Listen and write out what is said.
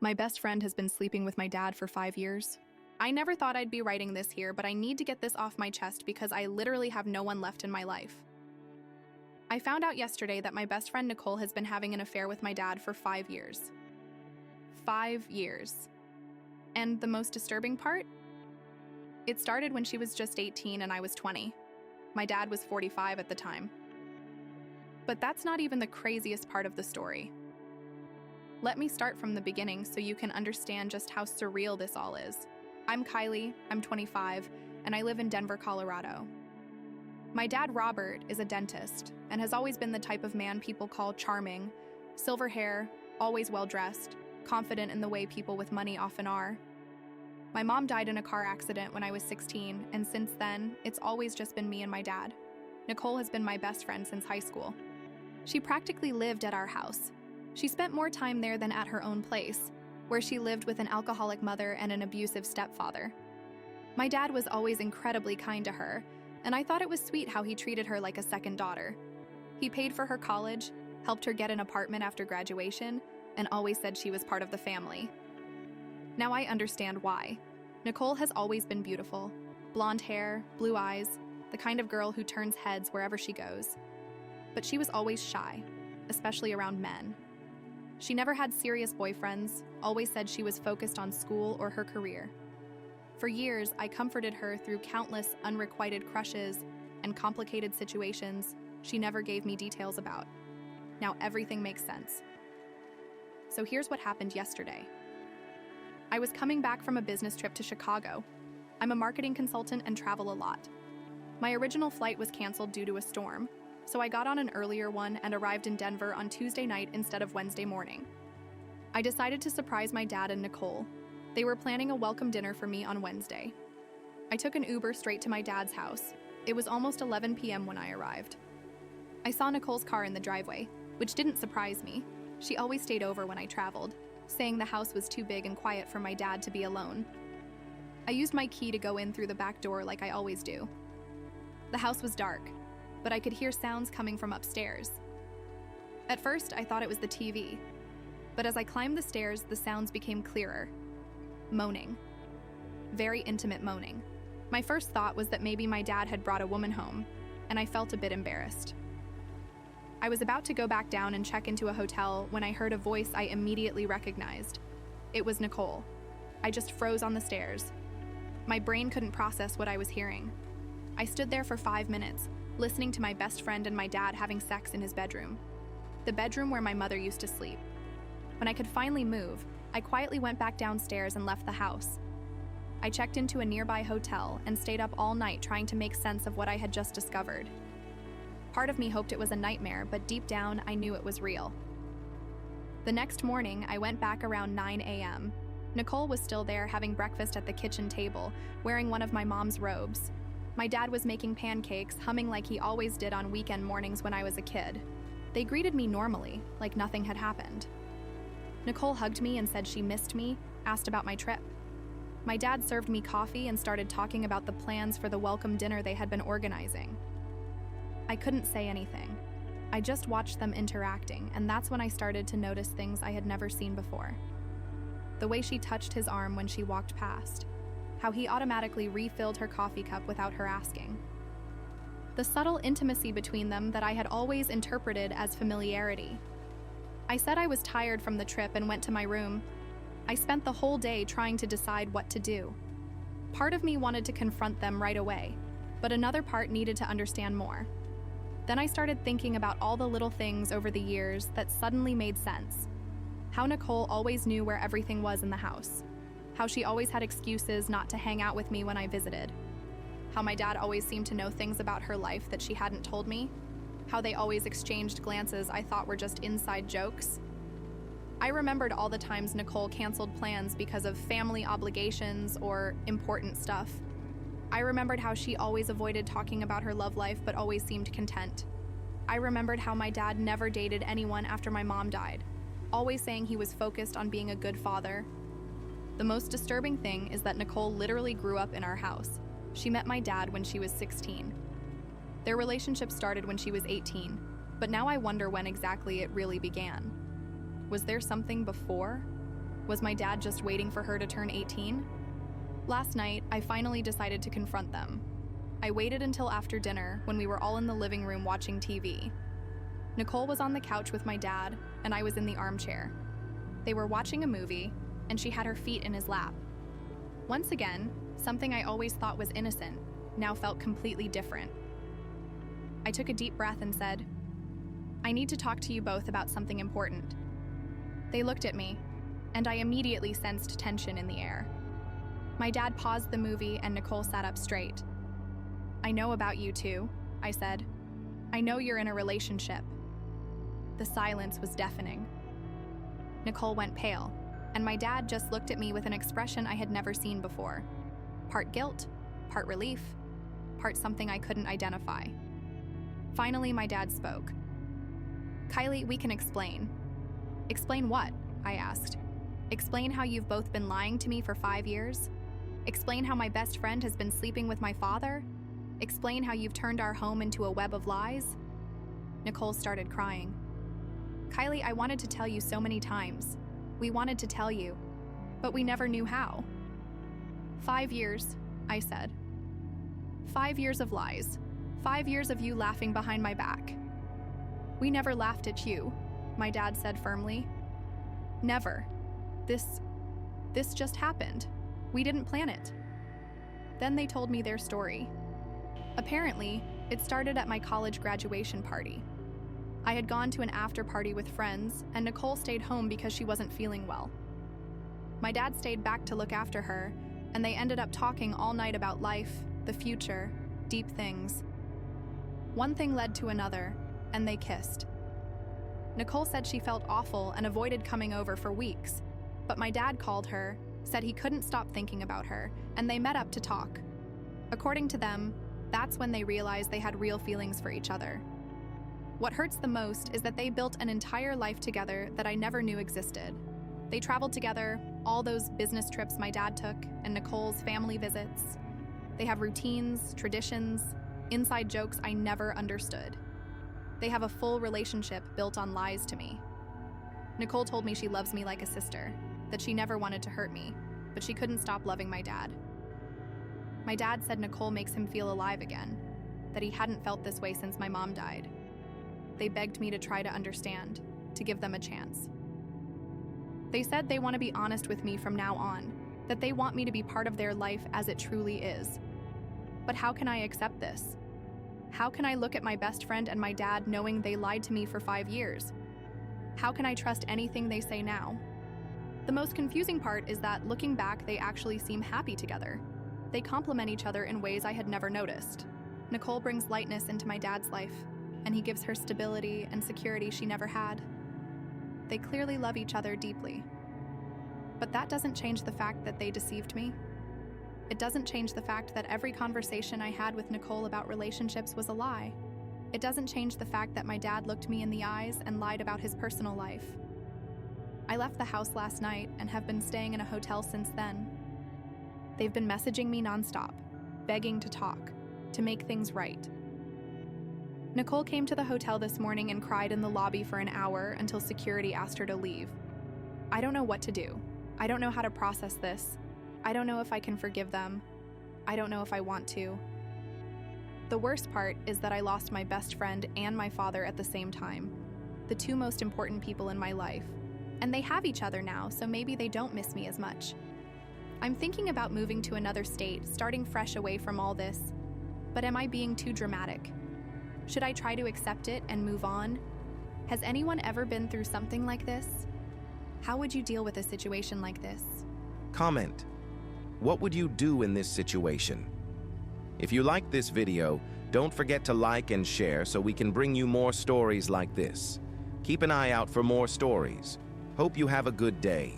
My best friend has been sleeping with my dad for 5 years. I never thought I'd be writing this here, but I need to get this off my chest because I literally have no one left in my life. I found out yesterday that my best friend Nicole has been having an affair with my dad for 5 years. 5 years. And the most disturbing part? It started when she was just 18 and I was 20. My dad was 45 at the time. But that's not even the craziest part of the story. Let me start from the beginning so you can understand just how surreal this all is. I'm Kylie, I'm 25, and I live in Denver, Colorado. My dad, Robert, is a dentist and has always been the type of man people call charming, silver hair, always well-dressed, confident in the way people with money often are. My mom died in a car accident when I was 16, and since then, it's always just been me and my dad. Nicole has been my best friend since high school. She practically lived at our house. She spent more time there than at her own place, where she lived with an alcoholic mother and an abusive stepfather. My dad was always incredibly kind to her, and I thought it was sweet how he treated her like a second daughter. He paid for her college, helped her get an apartment after graduation, and always said she was part of the family. Now I understand why. Nicole has always been beautiful. Blonde hair, blue eyes, the kind of girl who turns heads wherever she goes. But she was always shy, especially around men. She never had serious boyfriends, always said she was focused on school or her career. For years, I comforted her through countless unrequited crushes and complicated situations she never gave me details about. Now everything makes sense. So here's what happened yesterday. I was coming back from a business trip to Chicago. I'm a marketing consultant and travel a lot. My original flight was canceled due to a storm, so I got on an earlier one and arrived in Denver on Tuesday night instead of Wednesday morning. I decided to surprise my dad and Nicole. They were planning a welcome dinner for me on Wednesday. I took an Uber straight to my dad's house. It was almost 11 p.m. when I arrived. I saw Nicole's car in the driveway, which didn't surprise me. She always stayed over when I traveled, saying the house was too big and quiet for my dad to be alone. I used my key to go in through the back door like I always do. The house was dark, but I could hear sounds coming from upstairs. At first, I thought it was the TV, but as I climbed the stairs, the sounds became clearer. Moaning. Very intimate moaning. My first thought was that maybe my dad had brought a woman home, and I felt a bit embarrassed. I was about to go back down and check into a hotel when I heard a voice I immediately recognized. It was Nicole. I just froze on the stairs. My brain couldn't process what I was hearing. I stood there for 5 minutes, listening to my best friend and my dad having sex in his bedroom. The bedroom where my mother used to sleep. When I could finally move, I quietly went back downstairs and left the house. I checked into a nearby hotel and stayed up all night trying to make sense of what I had just discovered. Part of me hoped it was a nightmare, but deep down, I knew it was real. The next morning, I went back around 9 a.m. Nicole was still there having breakfast at the kitchen table, wearing one of my mom's robes. My dad was making pancakes, humming like he always did on weekend mornings when I was a kid. They greeted me normally, like nothing had happened. Nicole hugged me and said she missed me, asked about my trip. My dad served me coffee and started talking about the plans for the welcome dinner they had been organizing. I couldn't say anything. I just watched them interacting, and that's when I started to notice things I had never seen before. The way she touched his arm when she walked past. How he automatically refilled her coffee cup without her asking. The subtle intimacy between them that I had always interpreted as familiarity. I said I was tired from the trip and went to my room. I spent the whole day trying to decide what to do. Part of me wanted to confront them right away, but another part needed to understand more. Then I started thinking about all the little things over the years that suddenly made sense. How Nicole always knew where everything was in the house. How she always had excuses not to hang out with me when I visited. How my dad always seemed to know things about her life that she hadn't told me. How they always exchanged glances I thought were just inside jokes. I remembered all the times Nicole canceled plans because of family obligations or important stuff. I remembered how she always avoided talking about her love life but always seemed content. I remembered how my dad never dated anyone after my mom died, always saying he was focused on being a good father. The most disturbing thing is that Nicole literally grew up in our house. She met my dad when she was 16. Their relationship started when she was 18, but now I wonder when exactly it really began. Was there something before? Was my dad just waiting for her to turn 18? Last night, I finally decided to confront them. I waited until after dinner when we were all in the living room watching TV. Nicole was on the couch with my dad, and I was in the armchair. They were watching a movie, and she had her feet in his lap. Once again, something I always thought was innocent now felt completely different. I took a deep breath and said, "I need to talk to you both about something important." They looked at me, and I immediately sensed tension in the air. My dad paused the movie, and Nicole sat up straight. "I know about you two," I said. "I know you're in a relationship." The silence was deafening. Nicole went pale, and my dad just looked at me with an expression I had never seen before. Part guilt, part relief, part something I couldn't identify. Finally, my dad spoke. "Kylie, we can explain." "Explain what?" I asked. "Explain how you've both been lying to me for 5 years? Explain how my best friend has been sleeping with my father? Explain how you've turned our home into a web of lies?" Nicole started crying. "Kylie, I wanted to tell you so many times. We wanted to tell you, but we never knew how." 5 years, I said. 5 years of lies. 5 years of you laughing behind my back. "We never laughed at you," my dad said firmly. "Never. This just happened. We didn't plan it." Then they told me their story. Apparently, it started at my college graduation party. I had gone to an after party with friends, and Nicole stayed home because she wasn't feeling well. My dad stayed back to look after her, and they ended up talking all night about life, the future, deep things. One thing led to another, and they kissed. Nicole said she felt awful and avoided coming over for weeks, but my dad called her, said he couldn't stop thinking about her, and they met up to talk. According to them, that's when they realized they had real feelings for each other. What hurts the most is that they built an entire life together that I never knew existed. They traveled together, all those business trips my dad took, and Nicole's family visits. They have routines, traditions, inside jokes I never understood. They have a full relationship built on lies to me. Nicole told me she loves me like a sister, that she never wanted to hurt me, but she couldn't stop loving my dad. My dad said Nicole makes him feel alive again, that he hadn't felt this way since my mom died. They begged me to try to understand, to give them a chance. They said they want to be honest with me from now on, that they want me to be part of their life as it truly is. But how can I accept this? How can I look at my best friend and my dad knowing they lied to me for 5 years? How can I trust anything they say now? The most confusing part is that looking back, they actually seem happy together. They complement each other in ways I had never noticed. Nicole brings lightness into my dad's life, and he gives her stability and security she never had. They clearly love each other deeply. But that doesn't change the fact that they deceived me. It doesn't change the fact that every conversation I had with Nicole about relationships was a lie. It doesn't change the fact that my dad looked me in the eyes and lied about his personal life. I left the house last night and have been staying in a hotel since then. They've been messaging me nonstop, begging to talk, to make things right. Nicole came to the hotel this morning and cried in the lobby for an hour until security asked her to leave. I don't know what to do. I don't know how to process this. I don't know if I can forgive them. I don't know if I want to. The worst part is that I lost my best friend and my father at the same time, the two most important people in my life. And they have each other now, so maybe they don't miss me as much. I'm thinking about moving to another state, starting fresh away from all this. But am I being too dramatic? Should I try to accept it and move on? Has anyone ever been through something like this? How would you deal with a situation like this? Comment. What would you do in this situation? If you like this video, don't forget to like and share so we can bring you more stories like this. Keep an eye out for more stories. Hope you have a good day.